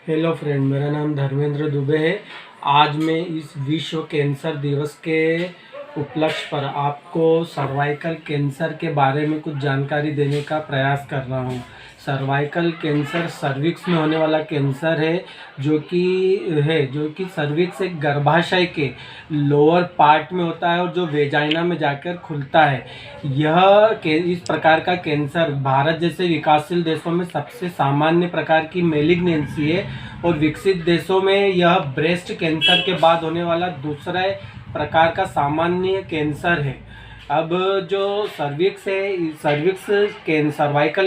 Hello friend, मेरा नाम धर्मेंद्र दुबे है। आज मैं इस विश्व कैंसर दिवस के उपलक्ष्य पर आपको सर्वाइकल कैंसर के बारे में कुछ जानकारी देने का प्रयास कर रहा हूँ। सर्वाइकल कैंसर सर्विक्स में होने वाला कैंसर है, जो कि सर्विक्स एक गर्भाशय के लोअर पार्ट में होता है और जो वेजाइना में जाकर खुलता है। इस प्रकार का कैंसर भारत जैसे विकासशील देशों में सबसे सामान्य प्रकार की मेलिग्नेंसी है और विकसित देशों में यह ब्रेस्ट कैंसर के बाद होने वाला दूसरा प्रकार का सामान्य कैंसर है। अब जो सर्वाइकल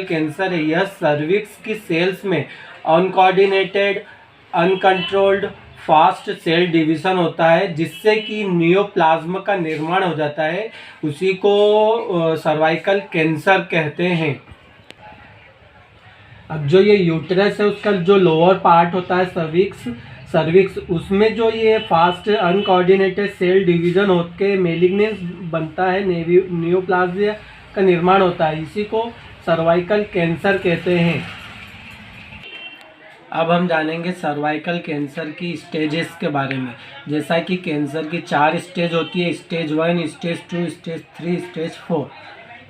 कैंसर है, यह सर्विक्स की सेल्स में uncoordinated, uncontrolled fast cell division होता है, जिससे कि नियोप्लाज्म का निर्माण हो जाता है। उसी को सर्वाइकल कैंसर कहते हैं। अब जो ये यूट्रस है, उसका जो लोअर पार्ट होता है सर्विक्स, उसमें जो ये फास्ट अनकोऑर्डिनेटेड सेल डिवीज़न होकर मेलिग्नेंस बनता है, नियोप्लाज्म का निर्माण होता है। इसी को सर्वाइकल कैंसर कहते हैं। अब हम जानेंगे सर्वाइकल कैंसर की स्टेजेस के बारे में। जैसा कि कैंसर की 4 स्टेज होती है, स्टेज 1, स्टेज 2, स्टेज 3, स्टेज 4।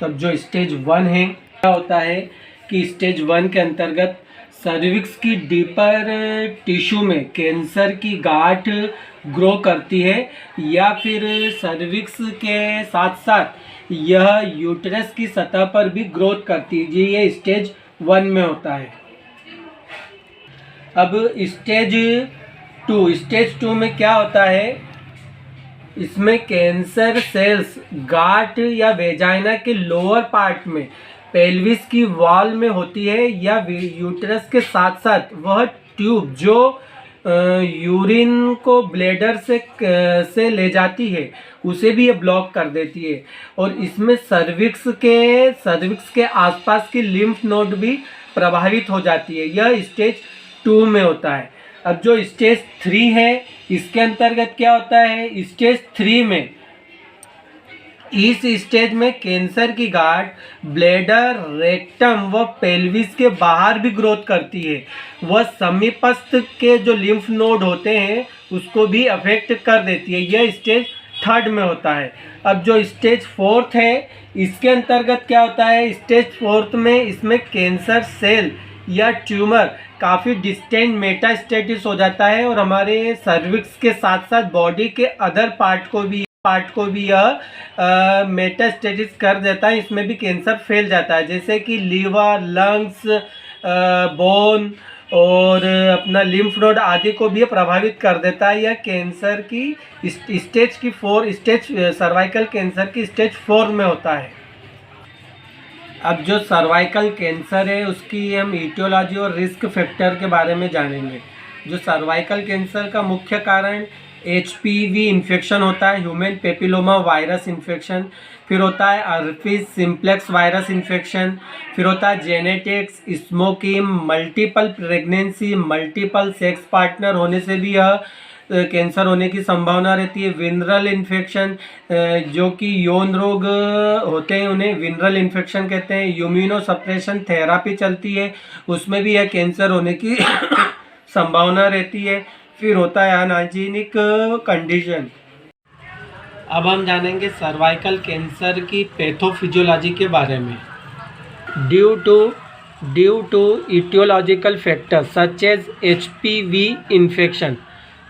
तब जो स्टेज 1 है, क्या होता है कि स्टेज 1 के अंतर्गत सर्विक्स की डीपर टिश्यू में कैंसर की गांठ ग्रो करती है, या फिर सर्विक्स के साथ साथ यह यूट्रस की सतह पर भी ग्रोथ करती है। जी, ये स्टेज 1 में होता है। अब स्टेज 2 में क्या होता है, इसमें कैंसर सेल्स गांठ या वेजाइना के लोअर पार्ट में पेल्विस की वॉल में होती है, या यूट्रस के साथ साथ वह ट्यूब जो यूरिन को ब्लैडर से ले जाती है, उसे भी ये ब्लॉक कर देती है। और इसमें सर्विक्स के आसपास की लिम्फ नोड भी प्रभावित हो जाती है। यह स्टेज 2 में होता है। अब जो स्टेज 3 है, इसके अंतर्गत क्या होता है, स्टेज 3 में इस स्टेज में कैंसर की गांठ ब्लैडर, रेक्टम व पेल्विस के बाहर भी ग्रोथ करती है। वह समीपस्थ के जो लिम्फ नोड होते हैं उसको भी अफेक्ट कर देती है। यह स्टेज 3 में होता है। अब जो स्टेज 4 है, इसके अंतर्गत क्या होता है, स्टेज 4 में इसमें कैंसर सेल या ट्यूमर काफ़ी डिस्टेंट मेटास्टेटिस हो जाता है और हमारे सर्विक्स के साथ साथ बॉडी के अदर पार्ट को भी यह मेटास्टेटिस कर देता है। इसमें भी कैंसर फैल जाता है, जैसे कि लीवर, लंग्स, बोन और अपना लिम्फ नोड आदि को भी प्रभावित कर देता है। यह कैंसर की सर्वाइकल कैंसर की स्टेज 4 में होता है। अब जो सर्वाइकल कैंसर है, उसकी हम ईटियोलॉजी और रिस्क फैक्टर के बारे में जानेंगे। जो सर्वाइकल कैंसर का मुख्य कारण HPV इन्फेक्शन होता है, ह्यूमन पेपिलोमा वायरस इन्फेक्शन, फिर होता है हर्पीज सिम्प्लेक्स वायरस इन्फेक्शन, फिर होता है genetics, smoking, multiple pregnancy, multiple sex partner होने से भी यह कैंसर होने की संभावना रहती है। विनरल इन्फेक्शन, जो कि यौन रोग होते हैं उन्हें विनरल इन्फेक्शन कहते हैं। इम्यूनो सप्रेशन थेरापी चलती है, उसमें भी यह कैंसर होने की संभावना रहती है। फिर होता है अनहाइजीनिक कंडीशन। अब हम जानेंगे सर्वाइकल कैंसर की पैथोफिजियोलॉजी के बारे में। Due to aetiological factor such as HPV infection,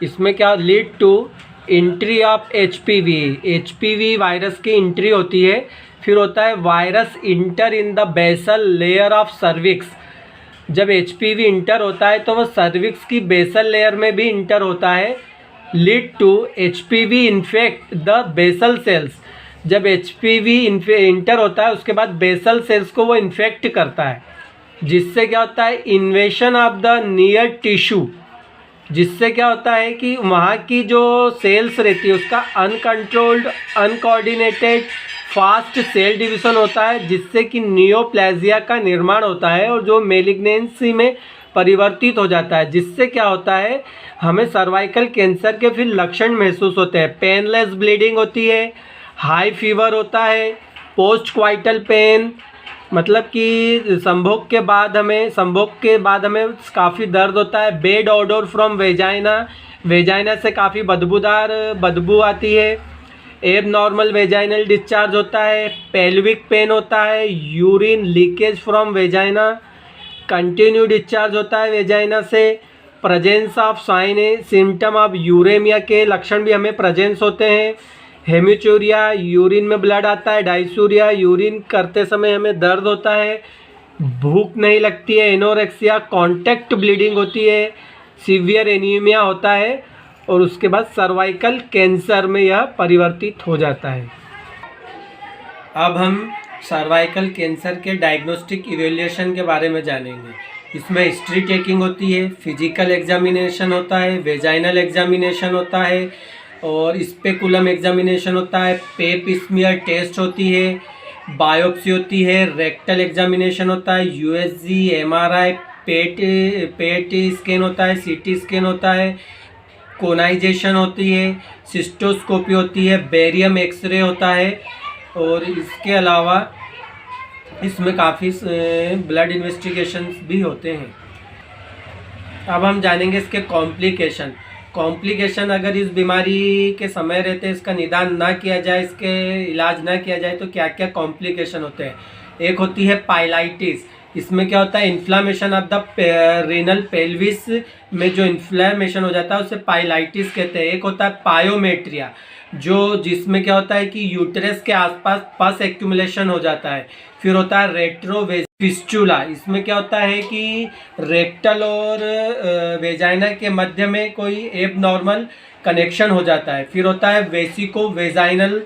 इसमें क्या lead to entry of HPV virus की एंट्री होती है। फिर होता है virus enter in the basal layer of cervix. जब HPV इंटर होता है तो वह सर्विक्स की बेसल लेयर में भी इंटर होता है। Lead to HPV infect the basal cells, जब HPV इंटर होता है उसके बाद बेसल सेल्स को वो इन्फेक्ट करता है, जिससे क्या होता है इन्वेशन ऑफ द नियर टिश्यू, जिससे क्या होता है कि वहाँ की जो सेल्स रहती है उसका uncontrolled, uncoordinated fast cell division होता है, जिससे कि नियोप्लाजिया का निर्माण होता है और जो मेलिग्नेंसी में परिवर्तित हो जाता है। जिससे क्या होता है, हमें सर्वाइकल कैंसर के फिर लक्षण महसूस होते हैं। पेनलेस ब्लीडिंग होती है, हाई फीवर होता है, पोस्ट क्वाइटल पेन, मतलब कि संभोग के बाद हमें काफ़ी दर्द होता है। Bad order from vagina, vagina से काफ़ी बदबू आती है। एब नॉर्मल वेजाइनल डिस्चार्ज होता है। पेल्विक पेन होता है। Urine leakage from vagina, continue discharge होता है वेजाइना से। Presence of sign symptom of uraemia के लक्षण भी हमें प्रेजेंस होते हैं। हेमिचूरिया, यूरिन में ब्लड आता है। डाइसूरिया, यूरिन करते समय हमें दर्द होता है। भूख नहीं लगती है। एनोरेक्सिया, कॉन्टैक्ट ब्लीडिंग होती है। सीवियर एनीमिया होता है और उसके बाद सर्वाइकल कैंसर में यह परिवर्तित हो जाता है। अब हम सर्वाइकल कैंसर के डायग्नोस्टिक इवेल्यूएशन के बारे में जानेंगे। इसमें हिस्ट्री टेकिंग होती है, फिजिकल एग्जामिनेशन होता है, वेजाइनल एग्जामिनेशन होता है और स्पेकुलम एग्जामिनेशन होता है। पेप स्मीयर टेस्ट होती है, बायोप्सी होती है, रेक्टल एग्जामिनेशन होता है, यूएसजी, एमआरआई, पेट स्कैन होता है, सीटी स्कैन होता है, कोनाइजेशन होती है, सिस्टोस्कोपी होती है, बेरियम एक्सरे होता है और इसके अलावा इसमें काफ़ी ब्लड इन्वेस्टिगेशंस भी होते हैं। अब हम जानेंगे इसके कॉम्प्लिकेशन अगर इस बीमारी के समय रहते इसका निदान ना किया जाए, इसके इलाज ना किया जाए तो क्या क्या कॉम्प्लिकेशन होते हैं। एक होती है पाइलाइटिस। इसमें क्या होता है, inflammation of the renal pelvis में जो इन्फ्लामेशन हो जाता है उसे पाइलाइटिस कहते हैं। एक होता है पायोमेट्रिया, जिसमें क्या होता है कि यूट्रस के आसपास पस एक्यूमुलेशन हो जाता है। फिर होता है रेट्रोफिस्चुला। इसमें क्या होता है कि रेक्टल और वेजाइना के मध्य में कोई एबनॉर्मल कनेक्शन हो जाता है। फिर होता है वेसिको वेजाइनल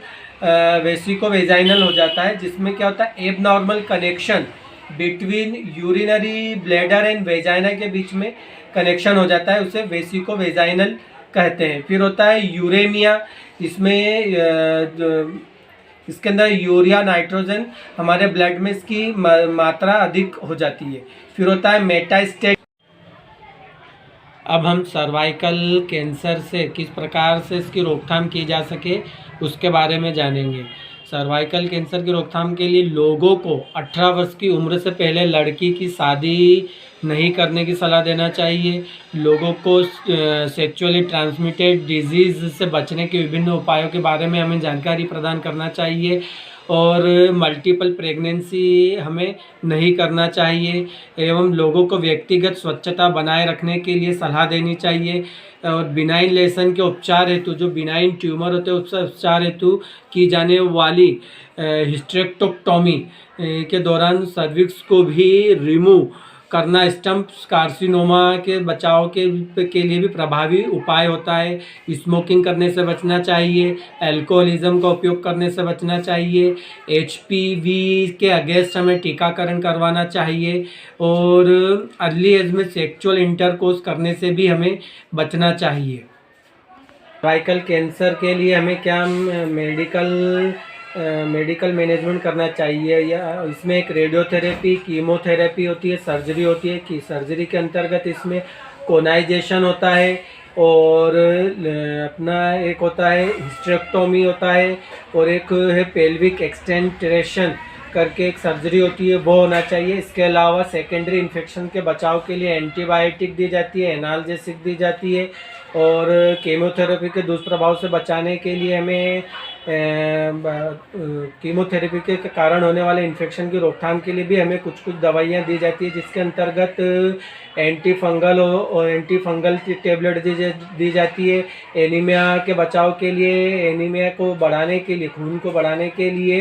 हो जाता है, जिसमें क्या होता है abnormal connection between urinary bladder and vagina के बीच में कनेक्शन हो जाता है, उसे वेसिको वेजाइनल कहते हैं। फिर होता है यूरेमिया। इसके अंदर यूरिया, नाइट्रोजन हमारे ब्लड में इसकी मात्रा अधिक हो जाती है। फिर होता है मेटास्टेट। अब हम सर्वाइकल कैंसर से किस प्रकार से इसकी रोकथाम की जा सके उसके बारे में जानेंगे। सर्वाइकल कैंसर की रोकथाम के लिए लोगों को 18 वर्ष की उम्र से पहले लड़की की शादी नहीं करने की सलाह देना चाहिए। लोगों को सेक्सुअली ट्रांसमिटेड डिजीज़ से बचने के विभिन्न उपायों के बारे में हमें जानकारी प्रदान करना चाहिए और मल्टीपल प्रेगनेंसी हमें नहीं करना चाहिए एवं लोगों को व्यक्तिगत स्वच्छता बनाए रखने के लिए सलाह देनी चाहिए। और बिनाइन लेसन के उपचार हेतु, जो बिनाइन ट्यूमर होते हैं उससे उपचार हेतु की जाने वाली हिस्टेरेक्टोटॉमी के दौरान सर्विक्स को भी रिमूव करना स्टम्प कार्सिनोमा के बचाव के लिए भी प्रभावी उपाय होता है। स्मोकिंग करने से बचना चाहिए, अल्कोहलिज्म का उपयोग करने से बचना चाहिए, HPV के अगेंस्ट हमें टीकाकरण करवाना चाहिए और अर्ली एज में सेक्सुअल इंटरकोर्स करने से भी हमें बचना चाहिए। सर्वाइकल कैंसर के लिए हमें क्या मेडिकल मैनेजमेंट करना चाहिए, या इसमें एक रेडियोथेरेपी, कीमोथेरेपी होती है, सर्जरी होती है कि सर्जरी के अंतर्गत इसमें कोनाइजेशन होता है और अपना एक होता है हिस्टेरेक्टोमी होता है और एक है पेल्विक एक्सटेंट्रेशन करके एक सर्जरी होती है, वो होना चाहिए। इसके अलावा सेकेंडरी इन्फेक्शन के बचाव के लिए एंटीबायोटिक दी जाती है, एनाल्जेसिक दी जाती है और कीमोथेरेपी के दुष्प्रभाव से बचाने के लिए हमें कीमोथेरेपी के कारण होने वाले इन्फेक्शन की रोकथाम के लिए भी हमें कुछ दवाइयाँ दी जाती है, जिसके अंतर्गत एंटी फंगल टेबलेट दी जाती है। एनीमिया के बचाव के लिए, एनीमिया को बढ़ाने के लिए, खून को बढ़ाने के लिए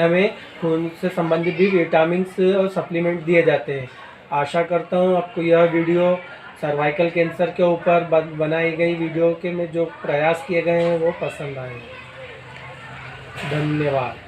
हमें खून से संबंधित भी विटामिन्स और सप्लीमेंट दिए जाते हैं। आशा करता हूँ आपको यह वीडियो सर्वाइकल कैंसर के ऊपर बनाई गई वीडियो के में जो प्रयास किए गए हैं वो पसंद आए। धन्यवाद।